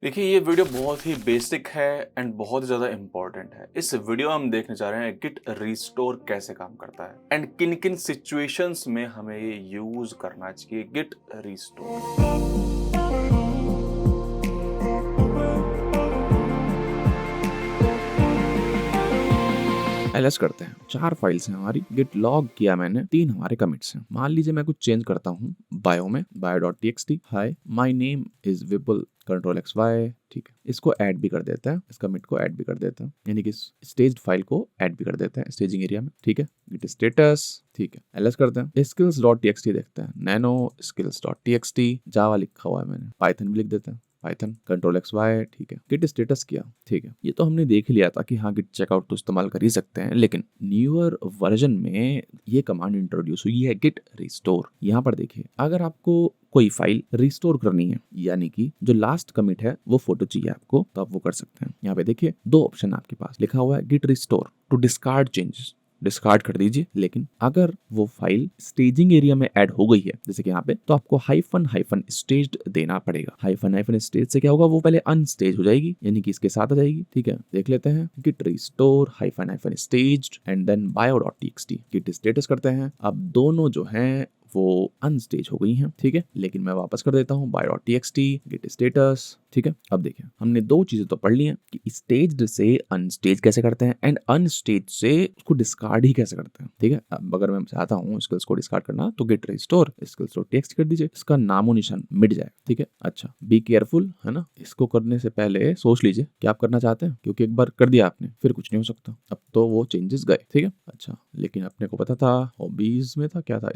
देखिए ये वीडियो बहुत ही बेसिक है एंड बहुत ही ज़्यादा इम्पोर्टेंट है। इस वीडियो में हम देखने जा रहे हैं गिट रिस्टोर कैसे काम करता है एंड किन-किन सिचुएशंस में हमें ये यूज़ करना चाहिए गिट रिस्टोर। एलएस करते हैं। 4 फाइल्स हैं हमारी, गिट लॉग किया मैंने, 3 हमारे कमिट्स हैं। मान लीजिए मैं कुछ चेंज करता हूँ बायो में, bio.txt, hi my name is Vipul, control x y, ठीक है। इसको ऐड भी कर देता है, इस कमिट को ऐड भी कर देता है, यानी कि स्टेज्ड फाइल को ऐड भी कर देता है स्टेजिंग एरिया में, ठीक है। गिट स्टेटस, ठीक है। एलएस करते हैं, skills.txt देखते हैं, नैनो skills.txt, जावा लिखा हुआ है मैंने, पाइथन भी लिख देते हैं, पाइथन कंट्रोल एक्स वाई, ठीक है। गिट स्टेटस किया, ठीक है। ये तो हमने देख लिया था कि हाँ गिट चेकआउट तो इस्तेमाल कर ही सकते हैं, लेकिन न्यूअर वर्जन में ये कमांड इंट्रोड्यूस हुई है गिट रिस्टोर। यहाँ पर देखिए, अगर आपको कोई फाइल रिस्टोर करनी है, यानी कि जो लास्ट कमिट है वो फोटो चाहिए आपको, तो आप वो कर सकते हैं। यहाँ पे देखिए 2 ऑप्शन आपके पास लिखा हुआ है, git restore to discard changes, discard कर दीजिए। लेकिन अगर वो फाइल स्टेजिंग एरिया में ऐड हो गई है, जैसे कि यहाँ पे, तो आपको हाइफन हाइफन स्टेज्ड देना पड़ेगा। हाइफन हाइफन स्टेज से क्या होगा, वो पहले अनस्टेज हो जाएगी, यानी कि इसके साथ आ जाएगी, ठीक है। देख लेते हैं, git restore hyphen hyphen staged and then bio.txt, git status करते हैं। अब दोनों जो हैं वो अनस्टेज हो गई हैं, ठीक है। लेकिन मैं वापस कर देता हूँ bio.txt, गिट स्टेटस, ठीक है। अब देखिए, हमने 2 चीजें तो पढ़ ली हैं कि स्टेज्ड से अनस्टेज कैसे करते हैं एंड अनस्टेज से उसको डिस्कार्ड ही कैसे करते हैं, ठीक है। अब अगर मैं चाहता हूँ स्किल्स को डिस्कार्ड करना, तो गिट रिस्टोर skills.txt कर दीजिए, इसका नामो निशान मिट जाए, ठीक है। अच्छा, बी केयरफुल, है ना। इसको करने से पहले सोच लीजिए कि आप करना चाहते हैं, क्योंकि एक बार कर दिया आपने फिर कुछ नहीं हो सकता। अब तो वो चेंजेस गए, ठीक है। अच्छा, लेकिन अपने को पता था हॉबीज में था, क्या था,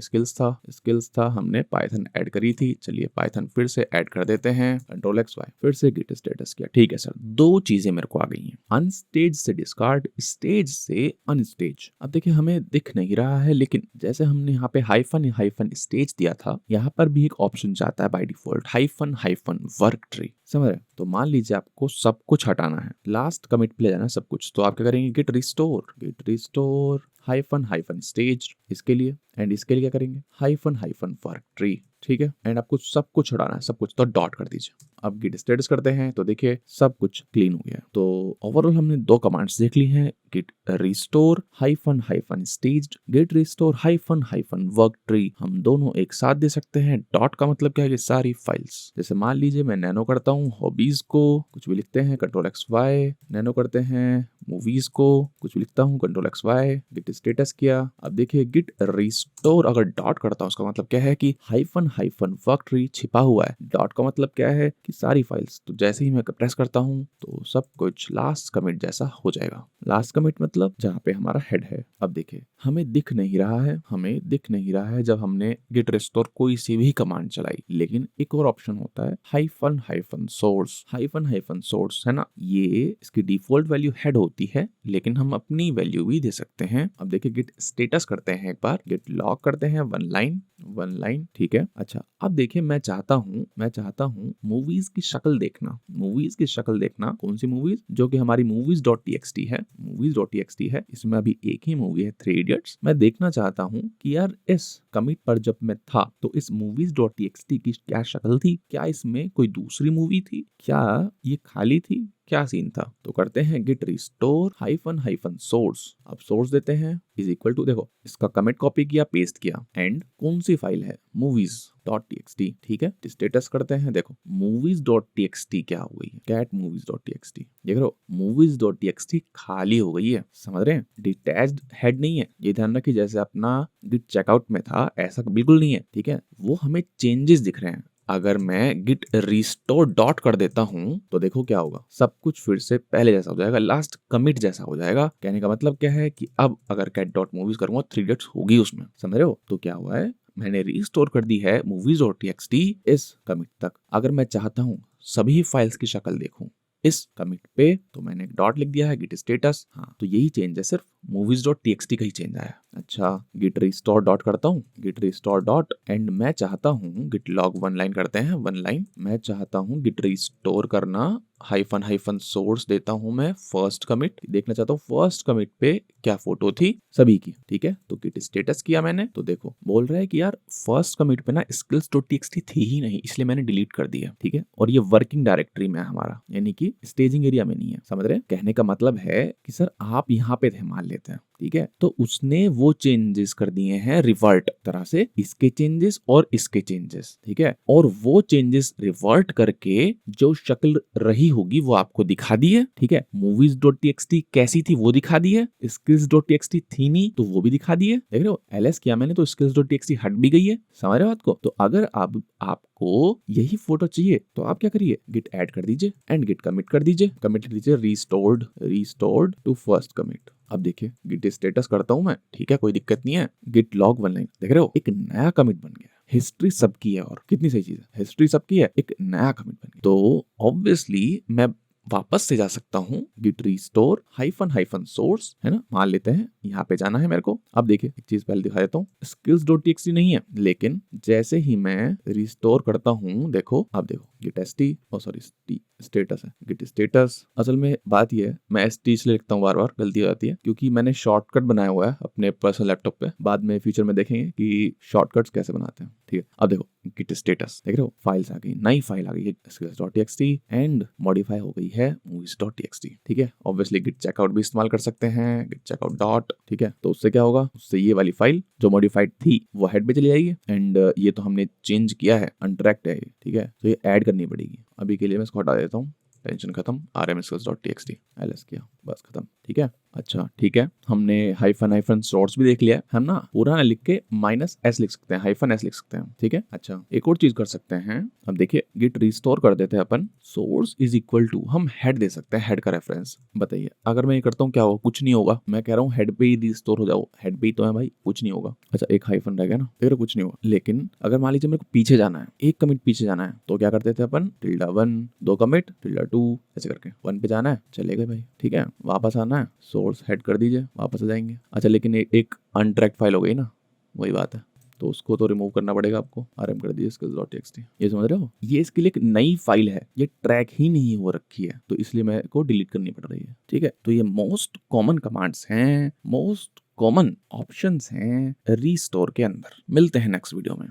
स्किल्स था, हमने पाइथन ऐड करी थी। चलिए पाइथन फिर से ऐड कर देते हैं, कंट्रोल एक्स वाई, फिर से गिट स्टेटस किया, ठीक है सर। 2 चीजें मेरे को आ गई हैं, अनस्टेज से डिस्कार्ड, स्टेज से अनस्टेज। अब देखिए हमें दिख नहीं रहा है, लेकिन जैसे हमने यहाँ पे हाइफन हाइफन स्टेज दिया था, यहाँ पर भी एक ऑप्शन जाता है by default, hyphen hyphen work tree, समझ रहे। तो मान लीजिए आपको सब कुछ हटाना है, लास्ट कमिट पे ले जाना है सब कुछ, तो आप क्या करेंगे, git restore hyphen hyphen stage, इसके लिए, एंड इसके लिए क्या करेंगे, हाइफन हाइफन वर्क ट्री, ठीक है। एंड आपको सब कुछ हटाना है, सब कुछ, तो डॉट कर दीजिए। अब गिट स्टेटस करते हैं, तो देखिए सब कुछ क्लीन हो गया। तो ओवरऑल हमने 2 कमांड्स देख ली हैं, git restore hyphen hyphen staged, git restore hyphen hyphen work tree. हम दोनों एक साथ दे सकते हैं। डॉट का मतलब क्या है कि सारी फाइल्स, जैसे मान लीजिए मैं नैनो करता हूँ हॉबीज को, कुछ भी लिखते हैं, कंट्रोल एक्स वाई, नैनो करते हैं मूवीज को, कुछ भी लिखता हूँ, control x y, git status किया। अब देखिए गिट रिस्टोर अगर डॉट करता हूँ, उसका मतलब क्या है कि हाइफन हाइफन वर्क ट्री छिपा हुआ है। डॉट का मतलब क्या है कि सारी फाइल्स, तो जैसे ही मैं प्रेस करता हूँ तो सब कुछ लास्ट कमिट जैसा हो जाएगा। लास्ट कमिट मतलब जहाँ पे हमारा हेड है। अब देखिए हमें दिख नहीं रहा है, हमें दिख नहीं रहा है जब हमने गिट रिस्टोर कोई सी भी कमांड चलाई, लेकिन एक और ऑप्शन होता है hyphen hyphen source, hyphen hyphen source, है ना। ये इसकी डिफॉल्ट वैल्यू हेड होती है, लेकिन हम अपनी वैल्यू भी दे सकते हैं। अब देखिए गिट स्टेटस करते हैं, एक बार गिट लॉग करते हैं, वन लाइन, ठीक है। अच्छा, अब देखिए मैं चाहता हूँ मूवीज की शक्ल देखना, मूवीज की शक्ल देखना। कौन सी मूवीज, जो कि हमारी मूवीज.txt है, मूवीज.txt है, इसमें अभी एक ही मूवी है, 3 इडियट्स। मैं देखना चाहता हूँ कि यार इस कमिट पर जब मैं था तो इस मूवीज.txt की क्या शक्ल थी, क्या इसमें कोई दूसरी मूवी थी, क्या ये खाली थी, क्या सीन था। तो करते हैं git restore hyphen hyphen source. अब सोर्स देते हैं इज इक्वल टू, देखो इसका कमिट कॉपी किया, पेस्ट किया, एंड कौन सी फाइल है, movies.txt, ठीक है। स्टेटस करते हैं, देखो movies.txt क्या हो गई है, कैट movies.txt, देख रहे हो movies.txt खाली हो गई है, समझ रहे हैं। डिटैच्ड हेड नहीं है, ये ध्यान रखिए, जैसे अपना गिट चेकआउट में था ऐसा बिल्कुल नहीं है, ठीक है। वो हमें चेंजेस दिख रहे हैं। अगर मैं गिट रिस्टोर डॉट कर देता हूं, तो देखो क्या होगा, सब कुछ फिर से पहले जैसा हो जाएगा, लास्ट कमिट जैसा हो जाएगा। कहने का मतलब क्या है कि अब अगर कैट डॉट मूवीज करूंगा, 3 इडियट्स होगी उसमें, समझ रहे हो। तो क्या हुआ है, मैंने रिस्टोर कर दी है मूवीज.txt इस कमिट तक। अगर मैं चाहता हूं सभी फाइल्स की शक्ल देखूं इस कमिट पे, तो मैंने एक डॉट लिख दिया है, गिट स्टेटस। हाँ, तो यही चेंज है, सिर्फ मूवीज.txt का ही चेंज आया। अच्छा git restore डॉट करता हूँ, git restore डॉट एंड मैं चाहता हूँ git log वन लाइन करते हैं, वन लाइन मैं चाहता हूँ git restore करना हाइफन हाइफन सोर्स देता हूं मैं फर्स्ट कमिट, देखना चाहता हूँ फर्स्ट कमिट पे क्या फोटो थी सभी की। ठीक है, तो गिट स्टेटस किया मैंने, तो देखो बोल रहा है कि यार फर्स्ट कमिट पे ना skills.txt थी ही नहीं, इसलिए मैंने डिलीट कर दिया। ठीक है, और ये वर्किंग डायरेक्टरी में है हमारा, यानी कि स्टेजिंग एरिया में नहीं है। समझ रहे हैं? कहने का मतलब है कि सर आप यहाँ पे थे मान लेते हैं, ठीक है, तो उसने वो चेंजेस कर दिए हैं रिवर्ट तरह से, इसके चेंजेस और इसके चेंजेस। ठीक है, और वो चेंजेस रिवर्ट करके जो शक्ल रही होगी वो आपको दिखा दी है। ठीक है, movies.txt कैसी थी वो दिखा दी है, skills.txt थी नहीं तो वो भी दिखा दी है। देख रहे हो, ls किया मैंने तो skills.txt हट भी गई है। समझ रहे हो बात को? तो अगर आपको यही फोटो चाहिए तो आप क्या करिए, गिट ऐड कर दीजिए एंड गिट कमिट कर दीजिए, कमिट कर दीजिए रिस्टोर्ड टू फर्स्ट कमिट। अब देखिए गिट स्टेटस करता हूं मैं, ठीक है, कोई दिक्कत नहीं है। गिट लॉग वन लाइन, देख रहे हो एक नया कमिट बन गया। हिस्ट्री सबकी है, और कितनी सही चीज है, हिस्ट्री सबकी है, एक नया कमिट बन गया। तो ऑब्वियसली मैं वापस से जा सकता हूँ git restore hyphen hyphen source, है ना, मान लेते हैं यहाँ पे जाना है मेरे को। अब देखिए एक चीज पहले दिखा देता हूँ, skills.txt नहीं है, लेकिन जैसे ही मैं रिस्टोर करता हूँ, देखो अब देखो गिट st सॉरी स्टेटस है, गिट स्टेटस। असल में बात ये है, मैं st इसलिए लिखता हूँ बार बार, गलती हो जाती है, क्योंकि मैंने शॉर्टकट बनाया हुआ है अपने पर्सनल लैपटॉप पे। बाद में फ्यूचर में देखेंगे कि शॉर्टकट्स कैसे बनाते हैं। ठीक है, अब देखो गिट स्टेटस, देख रहे हो फाइल्स आ गई, नई फाइल आ गई है skills.txt एंड मॉडिफाई हो गई है movies.txt। ठीक है, ऑब्वियसली गिट चेकआउट भी इस्तेमाल कर सकते हैं, गिट चेकआउट डॉट। ठीक है, तो उससे क्या होगा, उससे ये वाली फाइल जो मॉडिफाइड थी वो हेड पे चली जाएगी, एंड ये तो हमने चेंज किया है, अनट्रैक्ड है ये। ठीक है, तो ये ऐड करनी पड़ेगी। अभी के लिए मैं इसको हटा देता हूँ, टेंशन खत्म, rmskills.txt ls किया, बस खत्म। ठीक है, अच्छा ठीक है, हमने हाइफन हाइफन सोर्स भी देख लिया। हम ना पूरा ना लिख के -s लिख सकते हैं, हाइफन s लिख सकते हैं। ठीक है, अच्छा एक और चीज कर सकते हैं। अब देखिए गिट रिस्टोर कर देते हैं अपन, सोर्स इज इक्वल टू, हम हेड दे सकते हैं, हेड का रेफरेंस। बताइए अगर मैं ये करता हूँ क्या होगा, कुछ नहीं होगा। मैं कह रहा हूँ हेड पे ही रिस्टोर हो जाओ, हेड पे ही तो है भाई, कुछ नहीं होगा। अच्छा एक हाइफन रह गया ना, फिर कुछ नहीं होगा। लेकिन अगर मान लीजिए मेरे को पीछे जाना है, एक कमिट पीछे जाना है, तो क्या करते थे अपन, ~1 दो कमिट ~2 ऐसे करके 1 पे जाना है, चले गए भाई। ठीक है, वापस आना है, सोर्स हेड कर दीजिए, वापस आ जाएंगे। अच्छा लेकिन एक अनट्रैक्ड फाइल हो गई ना, वही बात है, तो उसको तो रिमूव करना पड़ेगा आपको, rm कर दीजिए skills.txt। ये समझ रहे हो, ये इसके लिए एक नई फाइल है, ये ट्रैक ही नहीं हो रखी है, तो इसलिए मेरे को डिलीट करनी पड़ रही है। ठीक है, तो ये मोस्ट कॉमन कमांड्स हैं, मोस्ट कॉमन ऑप्शंस हैं रिस्टोर के अंदर। मिलते हैं नेक्स्ट वीडियो में।